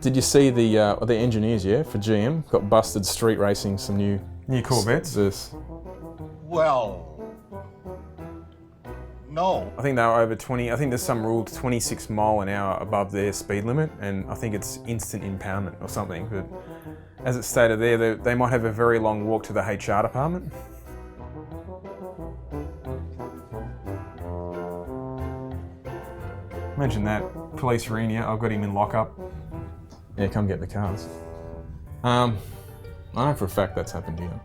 Did you see the engineers, yeah, for GM got busted street racing some new Corvettes? Well, no. I think they were over 20, I think there's some rule 26 mile an hour above their speed limit, and I think it's instant impoundment or something, but as it's stated there, they might have a very long walk to the HR department. Imagine that, police are in here, I've got him in lockup. Yeah, come get the cars. I know for a fact that's happened here.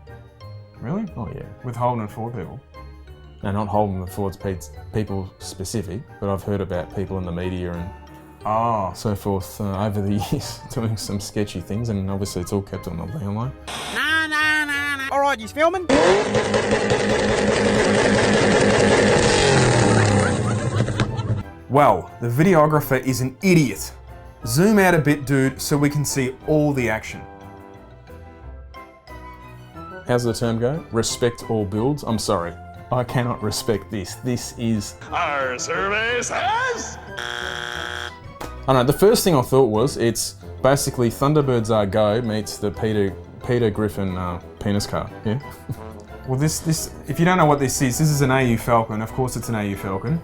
Really? Oh yeah. With Holden and Ford people? No, not Holden and Ford's people specific, but I've heard about people in the media and so forth over the years doing some sketchy things, and obviously it's all kept on the down low. Nah. All right, you filming? Well, the videographer is an idiot. Zoom out a bit, dude, so we can see all the action. How's the term go? Respect all builds? I'm sorry, I cannot respect this. This is... Our survey says... I don't know, the first thing I thought was, it's basically Thunderbirds Are Go meets the Peter Griffin penis car, yeah? Well, this, if you don't know what this is an AU Falcon. Of course it's an AU Falcon.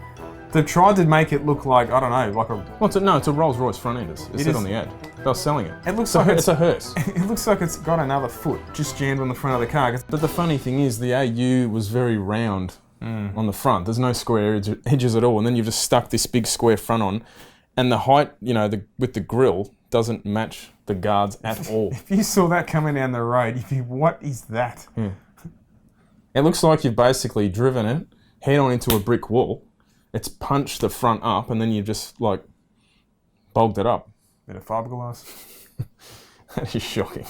They've tried to make it look like, I don't know, like a... Well, no, it's a Rolls Royce front end. It said on the ad. They were selling it. It looks like it's a hearse. It looks like it's got another foot just jammed on the front of the car. But the funny thing is, the AU was very round on the front. There's no square edges at all, and then you've just stuck this big square front on, and the height, you know, with the grille doesn't match the guards at all. If you saw that coming down the road, you'd be, what is that? Yeah. It looks like you've basically driven it head on into a brick wall. It's punched the front up, and then you've just like bogged it up. Bit of fiberglass. That is shocking.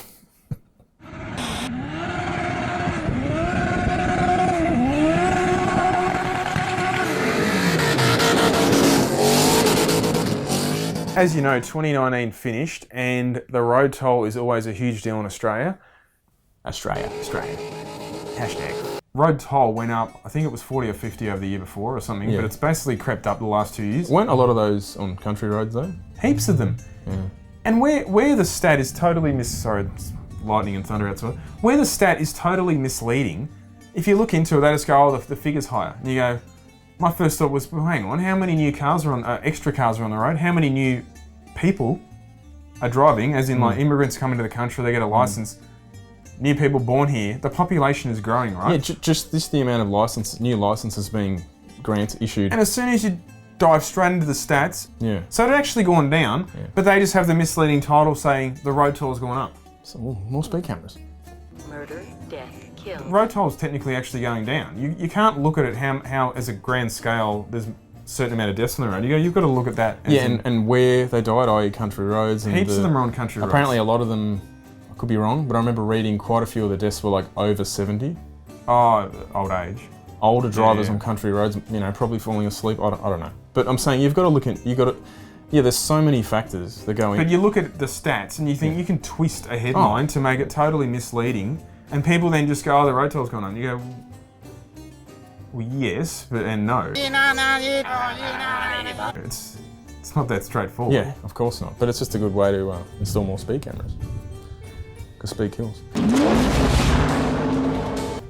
As you know, 2019 finished, and the road toll is always a huge deal in Australia. Australia. Hashtag. Road toll went up, I think it was 40 or 50 over the year before or something, but it's basically crept up the last 2 years. Weren't a lot of those on country roads though? Heaps of them. Yeah. And where the stat is totally sorry, it's lightning and thunder outside. Where the stat is totally misleading, if you look into it, they just go, oh, the figure's higher. And you go, my first thought was, well, hang on, how many new cars are on, extra cars are on the road? How many new people are driving, as in like immigrants come into the country, they get a license. New people born here, the population is growing, right? Yeah, just the amount of new licenses being issued. And as soon as you dive straight into the stats, yeah. So it actually gone down, but they just have the misleading title saying the road toll has gone up. So more speed cameras. Murder, death, kill. Road toll is technically actually going down. You can't look at it how as a grand scale there's a certain amount of deaths on the road. You've got to look at that. Yeah, and where they died, i.e. country roads. And heaps of them are on country roads. Apparently a lot of them, I could be wrong, but I remember reading quite a few of the deaths were like over 70. Oh, old age. Older drivers on country roads, you know, probably falling asleep, I don't know. But I'm saying you've got to look at, there's so many factors that go in. But you look at the stats and you think you can twist a headline to make it totally misleading, and people then just go, oh, the road toll's gone on. You go, well, yes, and no. It's not that straightforward. Yeah, of course not. But it's just a good way to install more speed cameras. Because speed kills.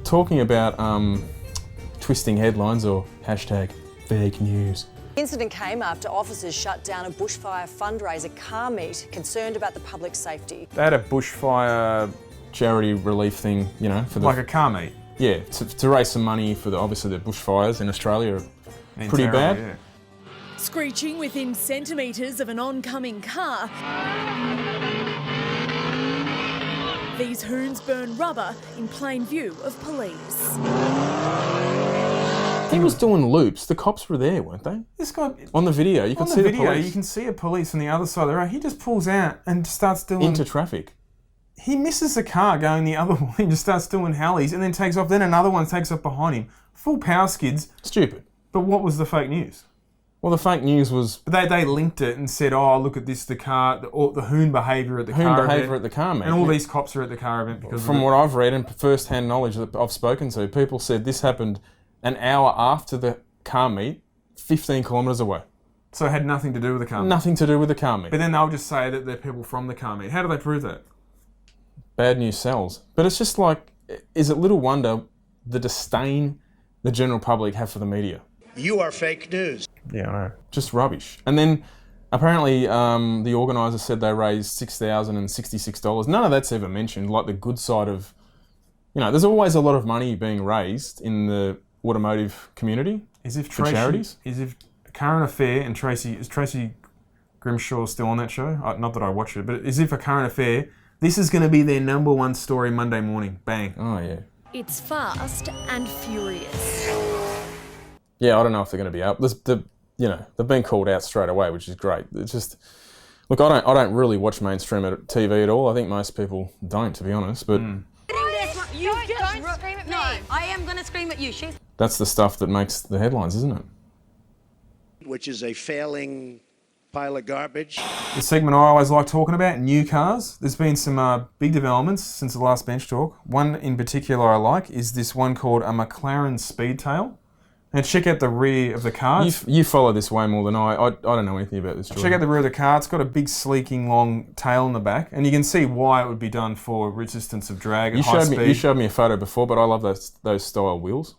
Talking about twisting headlines or hashtag fake news. The incident came after officers shut down a bushfire fundraiser car meet, concerned about the public's safety. They had a bushfire charity relief thing, you know, for like a car meet. Yeah, to raise some money for obviously the bushfires in Australia are pretty bad. Yeah. Screeching within centimetres of an oncoming car. These hoons burn rubber in plain view of police. He was doing loops. The cops were there, weren't they? This guy... On the video, you can see the police. You can see a police on the other side of the road. He just pulls out and starts doing... Into traffic. He misses the car going the other way and just starts doing hellies and then takes off. Then another one takes off behind him. Full power skids. Stupid. But what was the fake news? Well, the fake news was But they linked it and said, "Oh, look at this, the hoon behaviour at the car event. at the car meet. And all these cops are at the car event because From what I've read and first-hand knowledge that I've spoken to, people said this happened an hour after the car meet, 15 kilometres away. So it had nothing to do with the car meet. Nothing to do with the car meet. But then they'll just say that they're people from the car meet. How do they prove that? Bad news sells. But it's just like, is it little wonder the disdain the general public have for the media? You are fake news. Yeah, I know. Just rubbish. And then apparently the organisers said they raised $6,066. None of that's ever mentioned, like the good side of, there's always a lot of money being raised in the automotive community for charities. Is if Current Affair and is Tracy Grimshaw still on that show? Not that I watch it, but as if a Current Affair, this is going to be their number one story Monday morning. Bang. Oh, yeah. It's fast and furious. Yeah, I don't know if they're going to be up. They've been called out straight away, which is great. It's just, look, I don't really watch mainstream TV at all. I think most people don't, to be honest. But Don't scream at me. No, I am going to scream at you. that's the stuff that makes the headlines, isn't it? Which is a failing pile of garbage. The segment I always like talking about, new cars. There's been some big developments since the last bench talk. One in particular I like is this one called a McLaren Speedtail. Now check out the rear of the car. You follow this way more than I don't know anything about this. Check out the rear of the car. It's got a big sleeking long tail in the back, and you can see why it would be done for resistance of drag at high speed. You showed me a photo before, but I love those style wheels.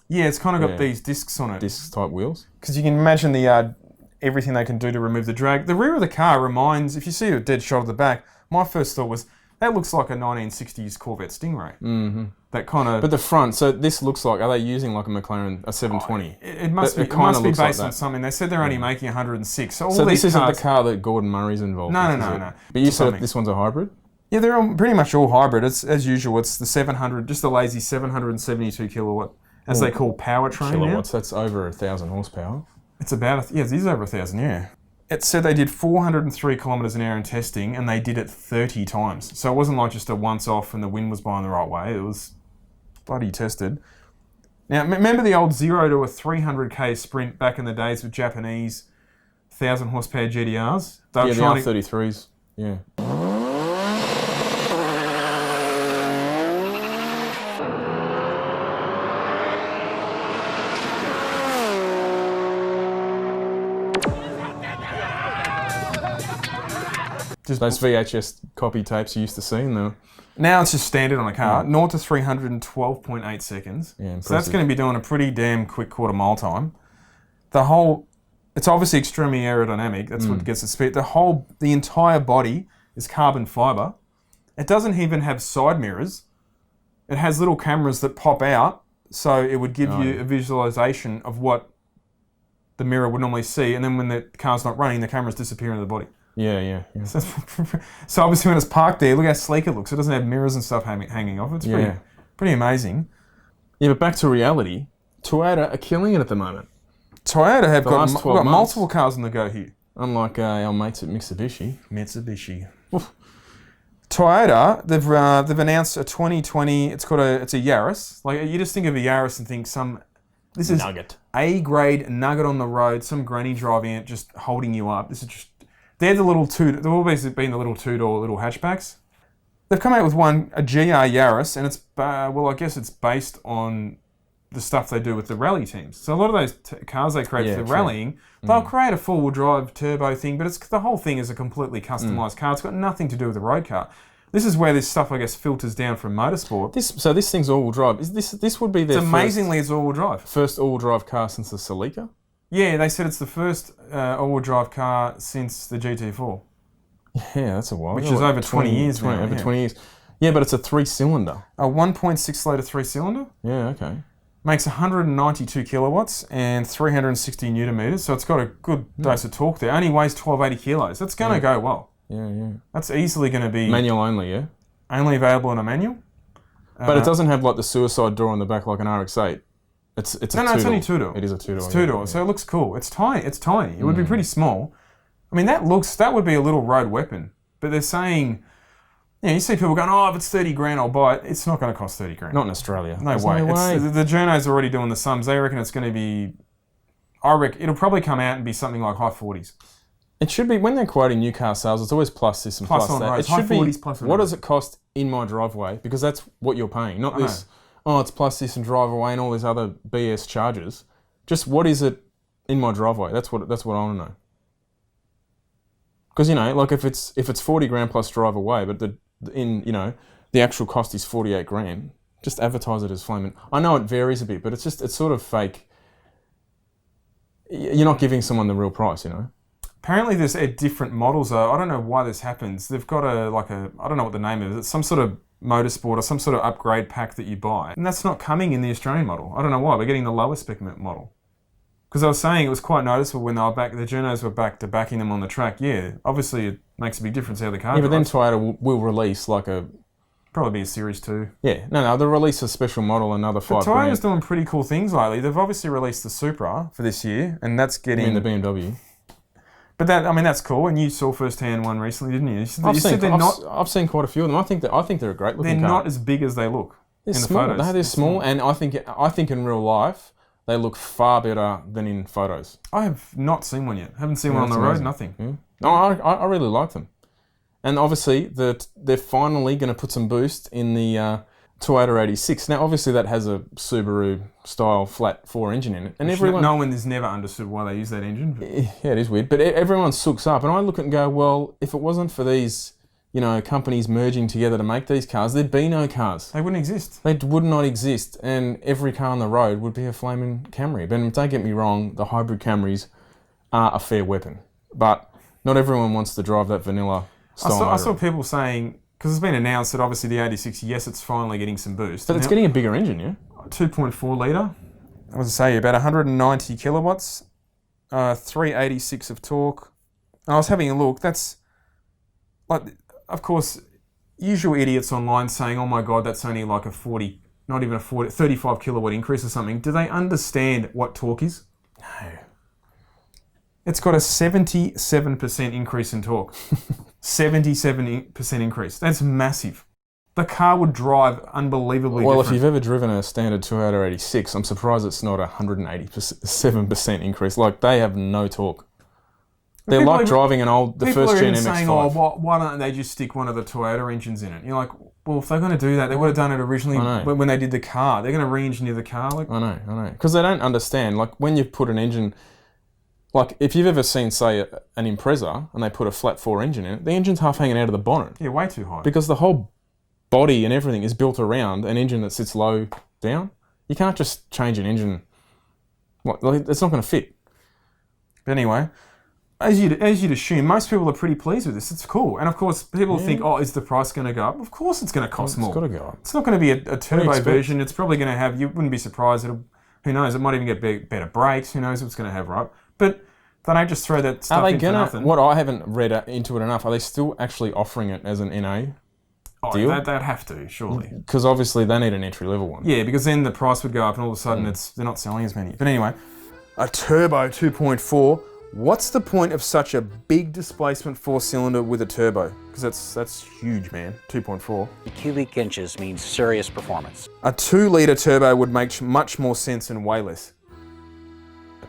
Yeah, it's kind of got these discs on it. Disc type wheels. Because you can imagine the everything they can do to remove the drag. The rear of the car reminds, if you see a dead shot of the back, my first thought was, that looks like a 1960s Corvette Stingray. Mm-hmm. That kind of... But the front, so this looks like, are they using like a McLaren, a 720? It must be based like on something. They said they're only making 106. So this isn't the car that Gordon Murray's involved with? No. But you said this one's a hybrid? Yeah, they're pretty much all hybrid. It's, as usual, it's the 700, just the lazy 772 kilowatt, as they call powertrain kilowatts, now. that's over 1,000 horsepower. It's about, it is over 1,000, yeah. It said they did 403 kilometres an hour in testing, and they did it 30 times. So it wasn't like just a once off and the wind was blowing the right way. It was bloody tested. Now, remember the old 0 to a 300k sprint back in the days with Japanese 1,000 horsepower GTRs? The R33s, yeah. Just those VHS copy tapes you used to see in the... Now it's just standard on a car. 0 to 312.8 seconds. Yeah, impressive. So that's going to be doing a pretty damn quick quarter mile time. It's obviously extremely aerodynamic. That's what gets the speed. The entire body is carbon fibre. It doesn't even have side mirrors. It has little cameras that pop out, so it would give you a visualization of what the mirror would normally see. And then when the car's not running, the cameras disappear into the body. Yeah. So obviously when it's parked there, look how sleek it looks. It doesn't have mirrors and stuff hanging off. It's pretty amazing. Yeah, but back to reality. Toyota are killing it at the moment. Toyota have got multiple cars on the go here. Unlike our mates at Mitsubishi. Oof. Toyota, they've announced a 2020. It's a Yaris. Like you just think of a Yaris and think this is Nugget. A-grade nugget on the road. Some granny driving it, just holding you up. This is just. They've always been the little two-door little hatchbacks. They've come out with a GR Yaris, and it's, I guess it's based on the stuff they do with the rally teams. So a lot of those cars they create for the rallying, they'll create a four-wheel drive turbo thing, but the whole thing is a completely customised car. It's got nothing to do with the road car. This is where this stuff, I guess, filters down from motorsport. So this thing's all-wheel drive. This would be their it's all-wheel drive. First all-wheel drive car since the Celica? Yeah, they said it's the first all-wheel drive car since the GT4. Yeah, that's a while. Which is over 20 years now. Over 20 years. Yeah, but it's a 3-cylinder. A 1.6 litre 3-cylinder. Yeah, okay. Makes 192 kilowatts and 360 newton meters, so it's got a good dose of torque there. Only weighs 1280 kilos. That's going to go well. Yeah. That's easily going to be... Manual only, yeah? Only available in a manual. But it doesn't have like the suicide door on the back like an RX-8. It's only two-door. It is a two-door. It's two-door, so it looks cool. It's tiny. It would be pretty small. I mean, that would be a little road weapon. But they're saying, you see people going, if it's 30 grand, I'll buy it. It's not going to cost 30 grand. Not in Australia. No way. The journos are already doing the sums. They reckon it's going to be, I reckon it'll probably come out and be something like high 40s. It should be, when they're quoting new car sales, it's always plus this and plus on that. road. It High should be, 40s plus on what road. does it cost in my driveway? Because that's what you're paying, not this, oh, it's plus this and driveway and all these other BS charges. Just what is it in my driveway? That's what I want to know. Because, you know, like if it's 40 grand plus drive away, but the actual cost is 48 grand, just advertise it as flaming. I know it varies a bit, but it's sort of fake. You're not giving someone the real price, you know. Apparently there's different models though. I don't know why this happens. They've got I don't know what the name is. It's some sort of motorsport or some sort of upgrade pack that you buy. And that's not coming in the Australian model. I don't know why. We're getting the lower spec model. Because I was saying it was quite noticeable when they were back, the journos were back to backing them on the track. Yeah, obviously it makes a big difference how the car but then drives. Toyota will release like a... Probably be a Series 2. Yeah, no, they'll release a special model, another But $5 grand. Toyota's doing pretty cool things lately. They've obviously released the Supra for this year, and that's I getting... mean, the BMW. But that's cool, and you saw firsthand one recently, didn't you? I've seen quite a few of them. I think they're a great looking They're car. not as big as they look They're in small. the photos. No, they're small, and I think in real life they look far better than in photos. I have not seen one yet. Haven't seen one on that's the road, amazing. nothing. Yeah. No, I really like them. And obviously, they're finally going to put some boost in the Toyota 86. Now, obviously, that has a Subaru-style flat 4 engine in it. And everyone... No one has never understood why they use that engine. Yeah, it is weird. But everyone sooks up. And I look at it and go, well, if it wasn't for these, companies merging together to make these cars, there'd be no cars. They wouldn't exist. They would not exist. And every car on the road would be a flaming Camry. But don't get me wrong, the hybrid Camrys are a fair weapon. But not everyone wants to drive that vanilla style I saw motor. people saying, because it's been announced that obviously the 86, yes, it's finally getting some boost. But it's getting a bigger engine, yeah? 2.4 litre. I was to say, about 190 kilowatts, 386 of torque. And I was having a look, that's, like, of course, usual idiots online saying, oh my God, that's only like a 40, not even a 35 kilowatt increase or something. Do they understand what torque is? No. It's got a 77% increase in torque. 77% increase. That's massive. The car would drive unbelievably Well, different. if you've ever driven a standard Toyota 86, I'm surprised it's not a 187% increase. Like, they have no torque. They're People like are- driving the first gen even saying, MX-5. why don't they just stick one of the Toyota engines in it? You're like, well, if they're going to do that, they would have done it originally I know. when they did the car. They're going to re-engineer the car. Like, I know. Because they don't understand. Like, when you put an engine... Like, if you've ever seen, say, an Impreza, and they put a flat 4 engine in it, the engine's half hanging out of the bonnet. yeah, way too high. Because the whole body and everything is built around an engine that sits low down. You can't just change an engine. It's not going to fit. But anyway, as you'd assume, most people are pretty pleased with this. It's cool. And of course, people think, oh, is the price going to go up? Of course it's going to cost more. It's got to go up. It's not going to be a turbo expect? version. It's probably going to have, you wouldn't be surprised, who knows, it might even get better brakes. Who knows what it's going to have, right? But they don't just throw that stuff in for nothing. What I haven't read into it enough, are they still actually offering it as an NA deal? They'd have to, surely. Because obviously they need an entry-level one. Yeah, because then the price would go up and all of a sudden they're not selling as many. But anyway, a turbo 2.4. What's the point of such a big displacement 4-cylinder with a turbo? Because that's huge, man. 2.4. Cubic inches means serious performance. A 2-litre turbo would make much more sense and way less.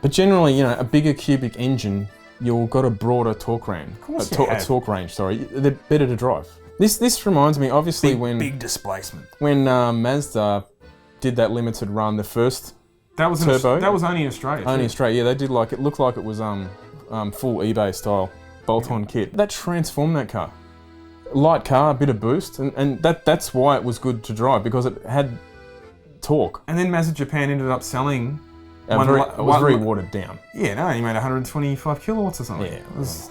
But generally, a bigger cubic engine, you've got a broader torque range. Of course A torque range, sorry. They're better to drive. This reminds me, obviously, Big displacement. when Mazda did that limited run, the first That was turbo. that was only in Australia. only too. straight, yeah, they did it looked like it was full eBay style bolt-on kit. That transformed that car. Light car, a bit of boost, and that's why it was good to drive, because it had torque. And then Mazda Japan ended up selling. It was very watered down. Yeah, no, he made 125 kilowatts or something. Yeah. It was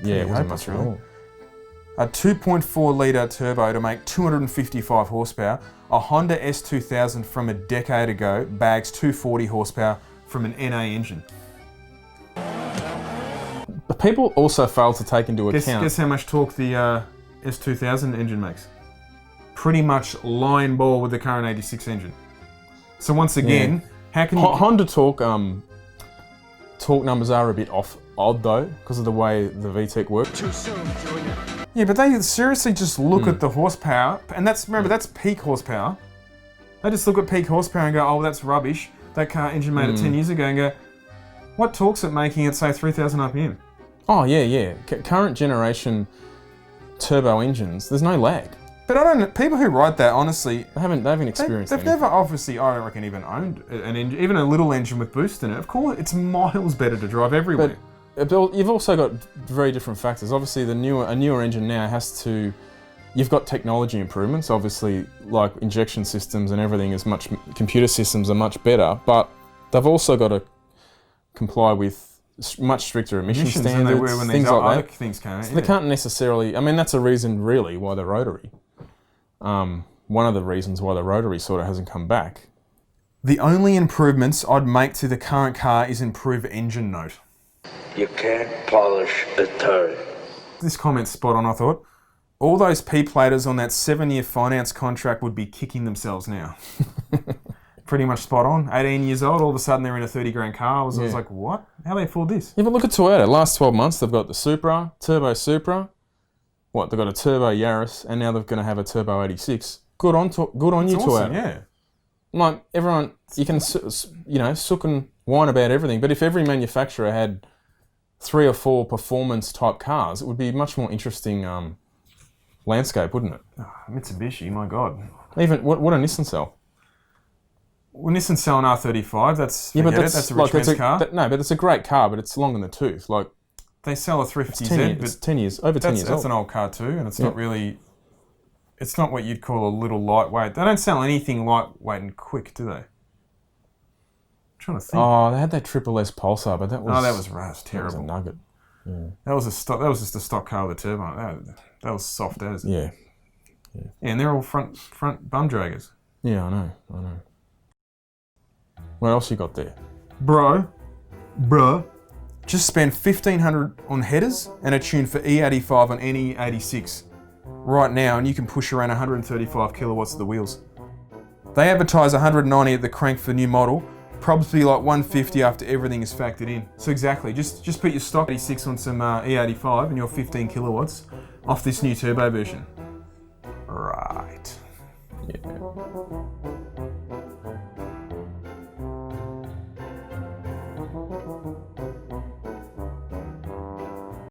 Yeah, it wasn't hopeless, much at all. A 2.4 litre turbo to make 255 horsepower. A Honda S2000 from a decade ago bags 240 horsepower from an NA engine. But people also fail to take into account... Guess how much torque the S2000 engine makes? Pretty much line ball with the current 86 engine. So once again, how can you... Honda torque numbers are a bit odd though, because of the way the VTEC works. Yeah, but they seriously just look at the horsepower, and that's peak horsepower. They just look at peak horsepower and go, oh, that's rubbish. That car engine made it 10 years ago, and go, What torque's it making at, say, 3,000 RPM? Oh, yeah. Current generation turbo engines, there's no lag. But I don't. People who write that, honestly, They haven't experienced they've anything. never, obviously, I don't reckon, even owned an engine, even a little engine with boost in it. Of course, it's miles better to drive everywhere. But you've also got very different factors. Obviously, a newer engine now has to. You've got technology improvements. Obviously, like injection systems and everything is computer systems are much better. But they've also got to comply with much stricter emission standards, than they were when things these like other that. things came out. So they can't necessarily. I mean, that's a reason really why the rotary. One of the reasons why the rotary sort of hasn't come back. The only improvements I'd make to the current car is improve engine note. You can't polish a turd. This comment's spot on, I thought. All those P-platers on that 7-year finance contract would be kicking themselves now. Pretty much spot on. 18 years old, all of a sudden they're in a 30 grand car. I was like, what? How they afford this? Yeah, but look at Toyota. Last 12 months, they've got the Supra, Turbo Supra. What, they've got a Turbo Yaris, and now they're going to have a Turbo 86. Good on you, Awesome, Toyota. yeah. Like, everyone, you can, sook and whine about everything, but if every manufacturer had 3 or 4 performance-type cars, it would be a much more interesting landscape, wouldn't it? Oh, Mitsubishi, my God. Even, what a Nissan sell? Well, Nissan sell an R35, that's a rich like, man's car. No, but it's a great car, but it's long in the tooth. Like, they sell a 350Z, it's 10 years, over 10 years old. That's an old car too, and it's not really, it's not what you'd call a little lightweight. They don't sell anything lightweight and quick, do they? I'm trying to think. Oh, they had that Triple S Pulsar, but that was... Oh, that was terrible. That was a nugget. Yeah. That was just a stock car with a turbo. That was soft as. Yeah. And they're all front bum draggers. Yeah, I know. What else you got there? Bro. Just spend $1,500 on headers and a tune for E85 on any 86 right now, and you can push around 135 kilowatts of the wheels. They advertise 190 at the crank for the new model, probably like 150 after everything is factored in. So exactly, just put your stock 86 on some E85 and you're 15 kilowatts off this new turbo version. Right. Yeah.